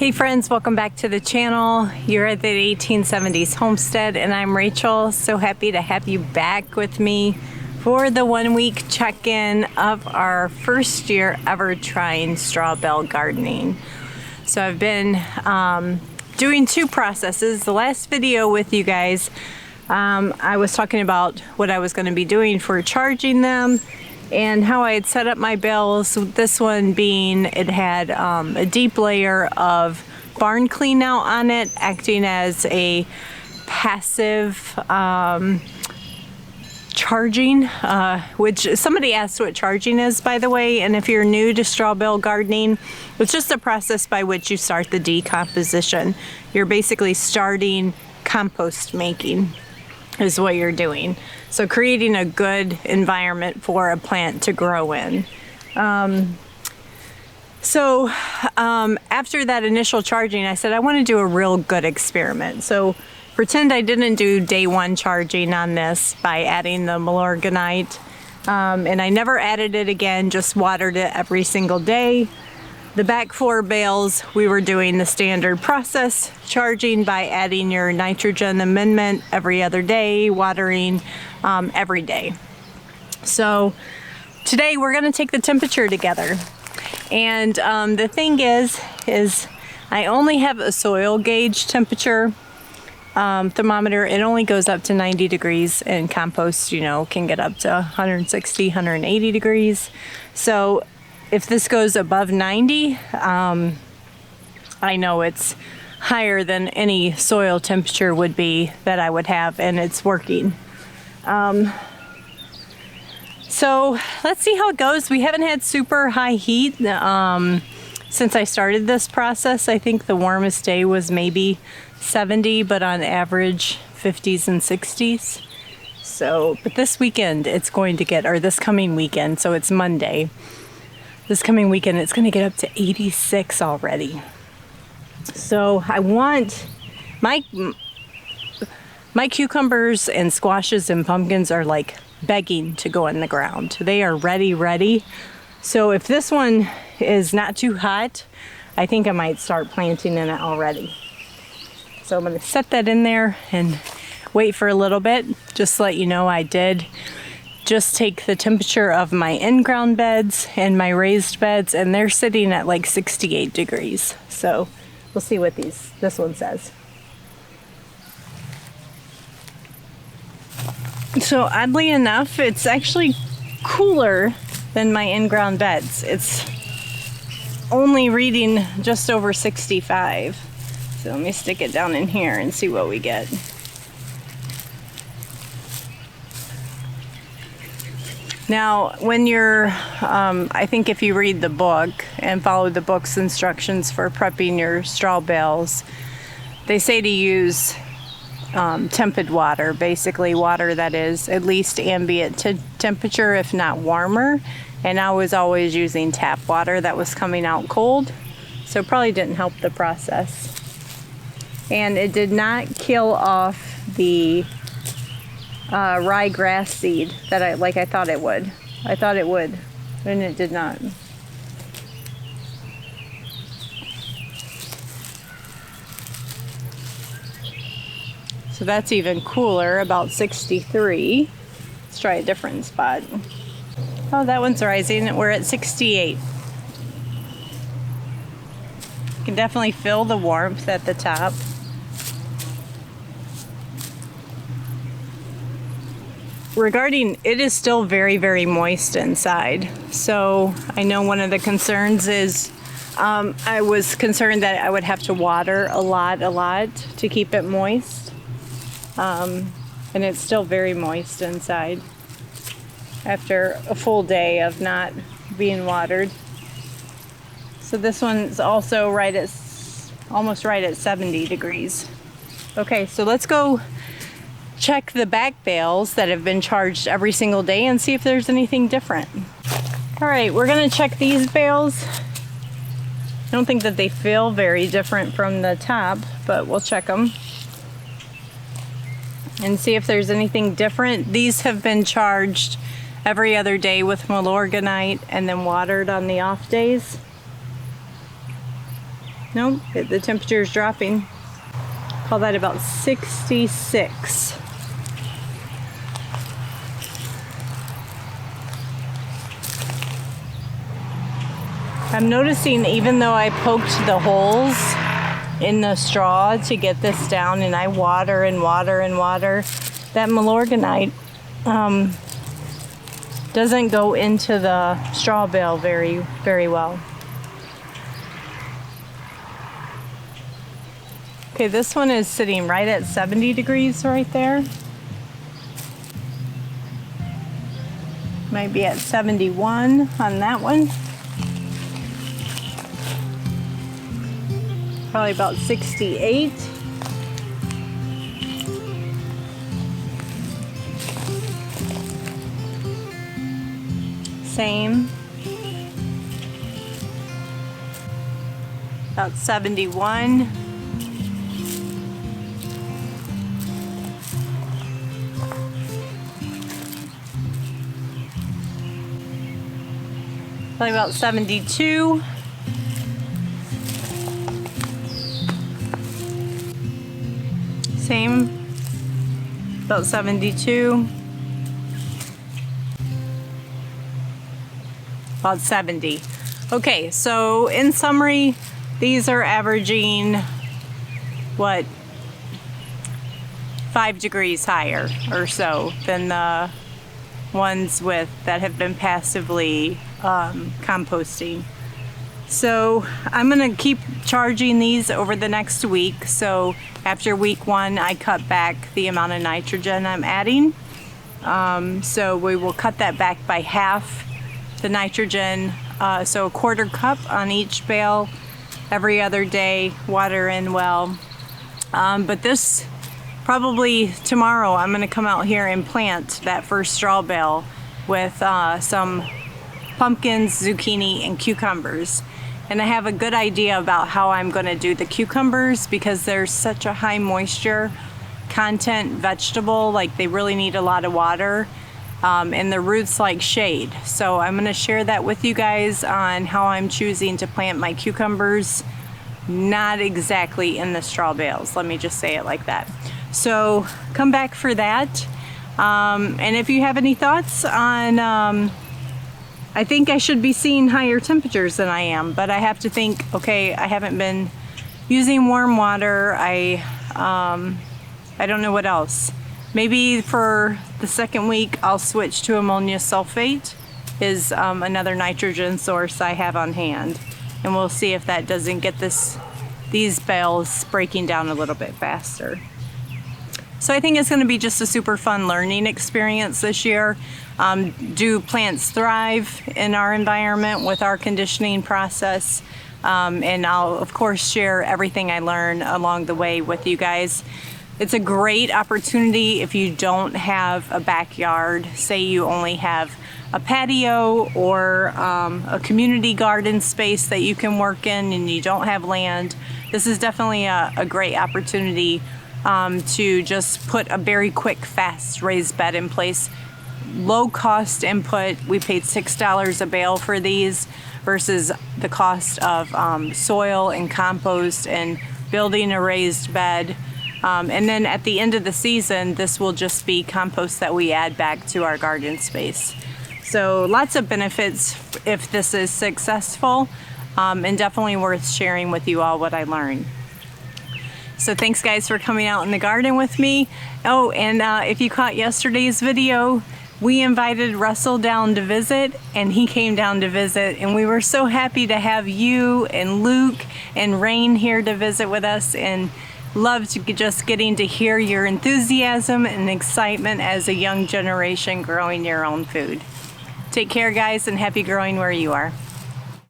Hey friends, welcome back to the channel. You're at the 1870s Homestead and I'm Rachel. So happy to have you back with me for the 1 week check-in of our first year ever trying Strawbale gardening. So I've been doing two processes. The last video with you guys, I was talking about what I was going to be doing for charging them and how I had set up my bales. This one being, it had a deep layer of barn clean out on it, acting as a passive charging, which somebody asked what charging is, by the way. And if you're new to Strawbale gardening, it's just a process by which you start the decomposition. You're basically starting compost making is what you're doing. So creating a good environment for a plant to grow in. After that initial charging, I said I want to do a real good experiment. So pretend I didn't do day one charging on this by adding the milorganite, and I never added it again, just watered it every single day. The back 4 bales, we were doing the standard process, charging by adding your nitrogen amendment every other day, watering every day. So today we're going to take the temperature together. And the thing is I only have a soil gauge temperature thermometer. It only goes up to 90 degrees, and compost, you know, can get up to 160, 180 degrees. So if this goes above 90, I know it's higher than any soil temperature would be that I would have, and it's working. So let's see how it goes. We haven't had super high heat since I started this process. I think the warmest day was maybe 70, but on average 50s and 60s. So, but this weekend it's going to get, or this coming weekend, so it's Monday. This coming weekend, it's going to get up to 86 already. So I want my cucumbers and squashes and pumpkins are like begging to go in the ground. They are ready. So if this one is not too hot, I think I might start planting in it already. So I'm going to set that in there and wait for a little bit. Just to let you know, I did just take the temperature of my in-ground beds and my raised beds, and they're sitting at like 68 degrees. So we'll see what this one says. So oddly enough, it's actually cooler than my in-ground beds. It's only reading just over 65. So let me stick it down in here and see what we get. Now, when you're, I think if you read the book and follow the book's instructions for prepping your straw bales, they say to use tepid water, basically water that is at least ambient temperature, if not warmer. And I was always using tap water that was coming out cold, so it probably didn't help the process. And it did not kill off the ryegrass seed that I thought it would. I thought it would, and it did not. So that's even cooler, about 63. Let's try a different spot. Oh, that one's rising. We're at 68. You can definitely feel the warmth at the top. Regarding, it is still very moist inside. So I know one of the concerns is I was concerned that I would have to water a lot to keep it moist. And it's still very moist inside after a full day of not being watered. So this one's also almost right at 70 degrees. Okay, so let's go check the back bales that have been charged every single day and see if there's anything different. All right, we're gonna check these bales. I don't think that they feel very different from the top, but we'll check them and see if there's anything different. These have been charged every other day with milorganite and then watered on the off days. Nope, the temperature is dropping. Call that about 66. I'm noticing even though I poked the holes in the straw to get this down, and I water and water and water, that milorganite doesn't go into the straw bale very well. Okay, this one is sitting right at 70 degrees right there. Might be at 71 on that one. Probably about 68. Same. About 71. Probably about 72. Same, about 72, about 70. Okay, so in summary, these are averaging, what, 5 degrees higher or so than the ones that have been passively composting. So I'm gonna keep charging these over the next week. So after week 1, I cut back the amount of nitrogen I'm adding. So we will cut that back by half the nitrogen. So a 1/4 cup on each bale every other day, water in well. But this, probably tomorrow, I'm gonna come out here and plant that first straw bale with some pumpkins, zucchini, and cucumbers. And I have a good idea about how I'm going to do the cucumbers because there's such a high moisture content vegetable, like they really need a lot of water, and the roots like shade. So I'm going to share that with you guys on how I'm choosing to plant my cucumbers, not exactly in the straw bales, let me just say it like that. So come back for that, and if you have any thoughts on I think I should be seeing higher temperatures than I am, but I have to think, okay, I haven't been using warm water. I don't know what else. Maybe for the second week, I'll switch to ammonia sulfate, is another nitrogen source I have on hand. And we'll see if that doesn't get these bales breaking down a little bit faster. So I think it's going to be just a super fun learning experience this year. Do plants thrive in our environment with our conditioning process? And I'll of course share everything I learn along the way with you guys. It's a great opportunity if you don't have a backyard, say you only have a patio or a community garden space that you can work in and you don't have land. This is definitely a great opportunity to just put a very quick, fast raised bed in place. Low cost input. We paid $6 a bale for these versus the cost of soil and compost and building a raised bed. And then at the end of the season, this will just be compost that we add back to our garden space. So lots of benefits if this is successful, and definitely worth sharing with you all what I learned. So thanks guys for coming out in the garden with me. Oh, and if you caught yesterday's video, we invited Russell down to visit, and he came down to visit, and we were so happy to have you and Luke and Rain here to visit with us, and loved just getting to hear your enthusiasm and excitement as a young generation growing your own food. Take care guys, and happy growing where you are.